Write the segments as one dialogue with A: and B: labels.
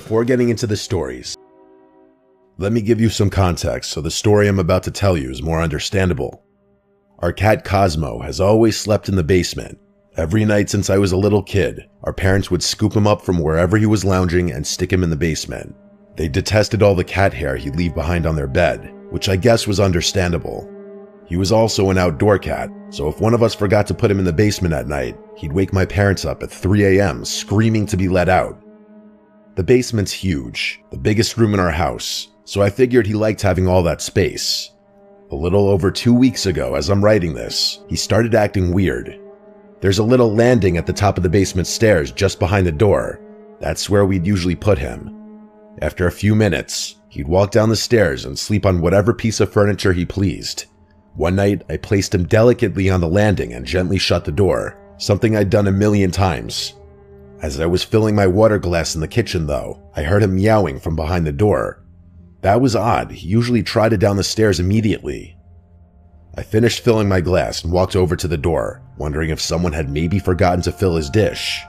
A: before getting into the stories, let me give you some context so the story I'm about to tell you is more understandable. Our cat Cosmo has always slept in the basement. Every night since I was a little kid, our parents would scoop him up from wherever he was lounging and stick him in the basement. They detested all the cat hair he'd leave behind on their bed, which I guess was understandable. He was also an outdoor cat, so if one of us forgot to put him in the basement at night, he'd wake my parents up at 3 a.m. screaming to be let out. The basement's huge, the biggest room in our house, so I figured he liked having all that space. A little over 2 weeks ago, as I'm writing this, he started acting weird. There's a little landing at the top of the basement stairs just behind the door. That's where we'd usually put him. After a few minutes, he'd walk down the stairs and sleep on whatever piece of furniture he pleased. One night, I placed him delicately on the landing and gently shut the door, something I'd done a million times. As I was filling my water glass in the kitchen, though, I heard him meowing from behind the door. That was odd. He usually trotted down the stairs immediately. I finished filling my glass and walked over to the door, wondering if someone had maybe forgotten to fill his dish.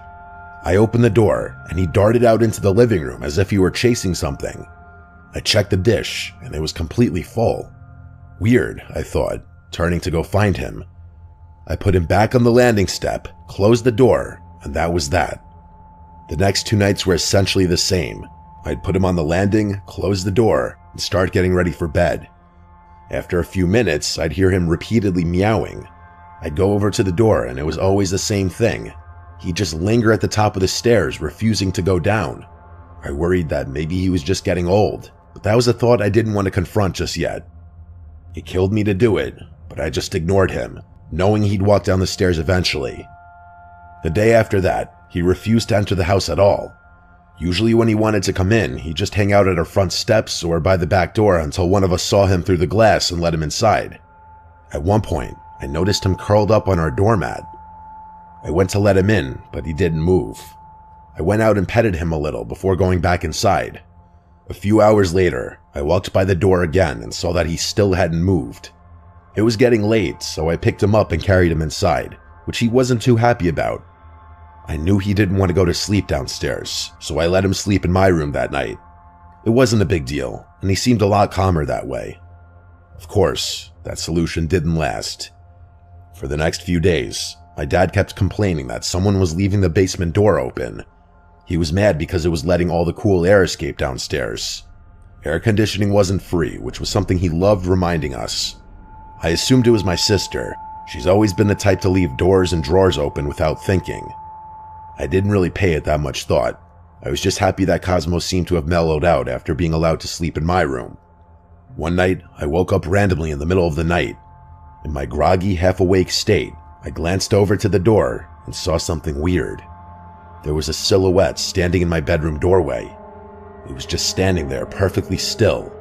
A: I opened the door, and he darted out into the living room as if he were chasing something. I checked the dish, and it was completely full. Weird, I thought, turning to go find him. I put him back on the landing step, closed the door, and that was that. The next 2 nights were essentially the same. I'd put him on the landing, close the door, and start getting ready for bed. After a few minutes, I'd hear him repeatedly meowing. I'd go over to the door, and it was always the same thing. He'd just linger at the top of the stairs, refusing to go down. I worried that maybe he was just getting old, but that was a thought I didn't want to confront just yet. It killed me to do it, but I just ignored him, knowing he'd walk down the stairs eventually. The day after that, he refused to enter the house at all. Usually when he wanted to come in, he'd just hang out at our front steps or by the back door until one of us saw him through the glass and let him inside. At one point, I noticed him curled up on our doormat. I went to let him in, but he didn't move. I went out and petted him a little before going back inside. A few hours later, I walked by the door again and saw that he still hadn't moved. It was getting late, so I picked him up and carried him inside, which he wasn't too happy about. I knew he didn't want to go to sleep downstairs, so I let him sleep in my room that night. It wasn't a big deal, and he seemed a lot calmer that way. Of course, that solution didn't last. For the next few days, my dad kept complaining that someone was leaving the basement door open. He was mad because it was letting all the cool air escape downstairs. Air conditioning wasn't free, which was something he loved reminding us. I assumed it was my sister. She's always been the type to leave doors and drawers open without thinking. I didn't really pay it that much thought. I was just happy that Cosmo seemed to have mellowed out after being allowed to sleep in my room. One night, I woke up randomly in the middle of the night. In my groggy, half-awake state, I glanced over to the door and saw something weird. There was a silhouette standing in my bedroom doorway. It was just standing there, perfectly still.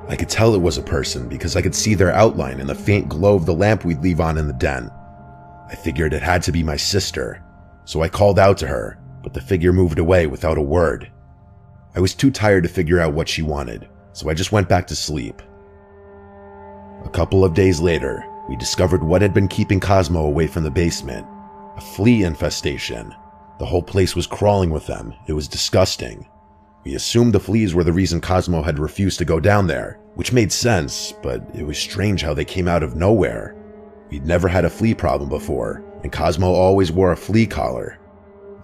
A: I could tell it was a person because I could see their outline in the faint glow of the lamp we'd leave on in the den. I figured it had to be my sister, so I called out to her, but the figure moved away without a word. I was too tired to figure out what she wanted, so I just went back to sleep. A couple of days later, we discovered what had been keeping Cosmo away from the basement. A flea infestation. The whole place was crawling with them. It was disgusting. We assumed the fleas were the reason Cosmo had refused to go down there, which made sense, but it was strange how they came out of nowhere. We'd never had a flea problem before, and Cosmo always wore a flea collar.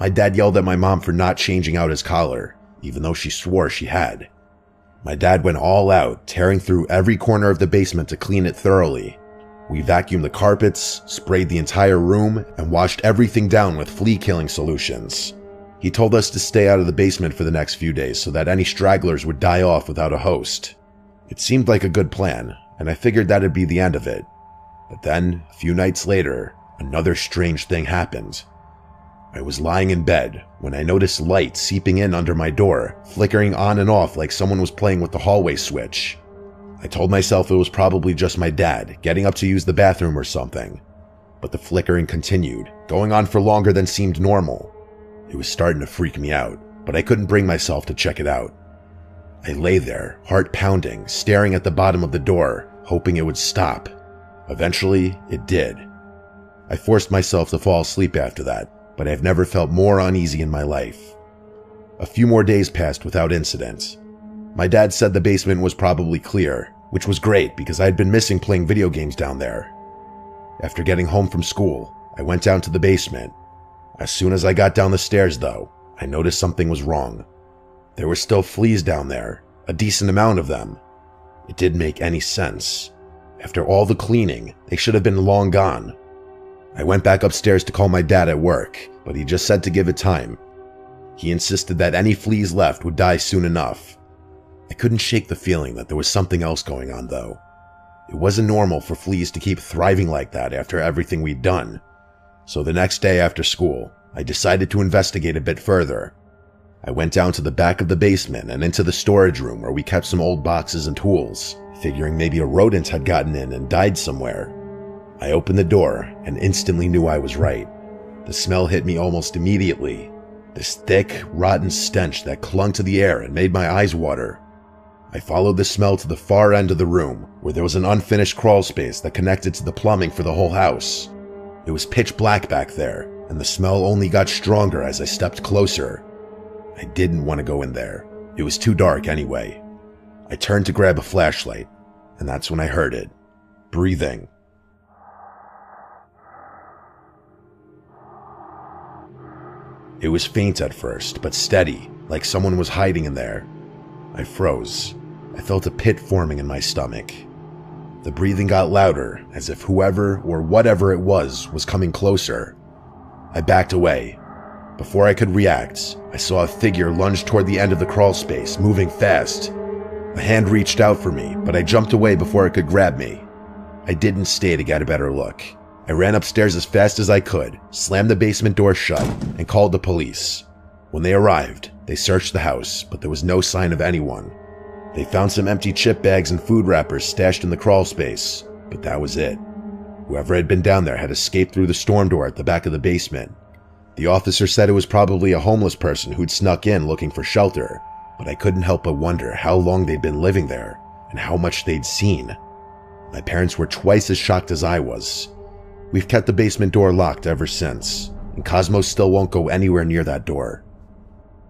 A: My dad yelled at my mom for not changing out his collar, even though she swore she had. My dad went all out, tearing through every corner of the basement to clean it thoroughly. We vacuumed the carpets, sprayed the entire room, and washed everything down with flea-killing solutions. He told us to stay out of the basement for the next few days so that any stragglers would die off without a host. It seemed like a good plan, and I figured that'd be the end of it. But then, a few nights later, another strange thing happened. I was lying in bed when I noticed light seeping in under my door, flickering on and off like someone was playing with the hallway switch. I told myself it was probably just my dad getting up to use the bathroom or something. But the flickering continued, going on for longer than seemed normal. It was starting to freak me out, but I couldn't bring myself to check it out. I lay there, heart pounding, staring at the bottom of the door, hoping it would stop. Eventually, it did. I forced myself to fall asleep after that, but I've never felt more uneasy in my life. A few more days passed without incident. My dad said the basement was probably clear, which was great because I had been missing playing video games down there. After getting home from school, I went down to the basement. As soon as I got down the stairs, though, I noticed something was wrong. There were still fleas down there, a decent amount of them. It didn't make any sense. After all the cleaning, they should have been long gone. I went back upstairs to call my dad at work, but he just said to give it time. He insisted that any fleas left would die soon enough. I couldn't shake the feeling that there was something else going on, though. It wasn't normal for fleas to keep thriving like that after everything we'd done. So the next day after school, I decided to investigate a bit further. I went down to the back of the basement and into the storage room where we kept some old boxes and tools, figuring maybe a rodent had gotten in and died somewhere. I opened the door and instantly knew I was right. The smell hit me almost immediately. This thick, rotten stench that clung to the air and made my eyes water. I followed the smell to the far end of the room, where there was an unfinished crawl space that connected to the plumbing for the whole house. It was pitch black back there, and the smell only got stronger as I stepped closer. I didn't want to go in there. It was too dark anyway. I turned to grab a flashlight, and that's when I heard it. Breathing. It was faint at first, but steady, like someone was hiding in there. I froze. I felt a pit forming in my stomach. The breathing got louder, as if whoever or whatever it was coming closer. I backed away. Before I could react, I saw a figure lunge toward the end of the crawl space, moving fast. A hand reached out for me, but I jumped away before it could grab me. I didn't stay to get a better look. I ran upstairs as fast as I could, slammed the basement door shut, and called the police. When they arrived, they searched the house, but there was no sign of anyone. They found some empty chip bags and food wrappers stashed in the crawl space, but that was it. Whoever had been down there had escaped through the storm door at the back of the basement. The officer said it was probably a homeless person who'd snuck in looking for shelter, but I couldn't help but wonder how long they'd been living there and how much they'd seen. My parents were twice as shocked as I was. We've kept the basement door locked ever since, and Cosmo still won't go anywhere near that door.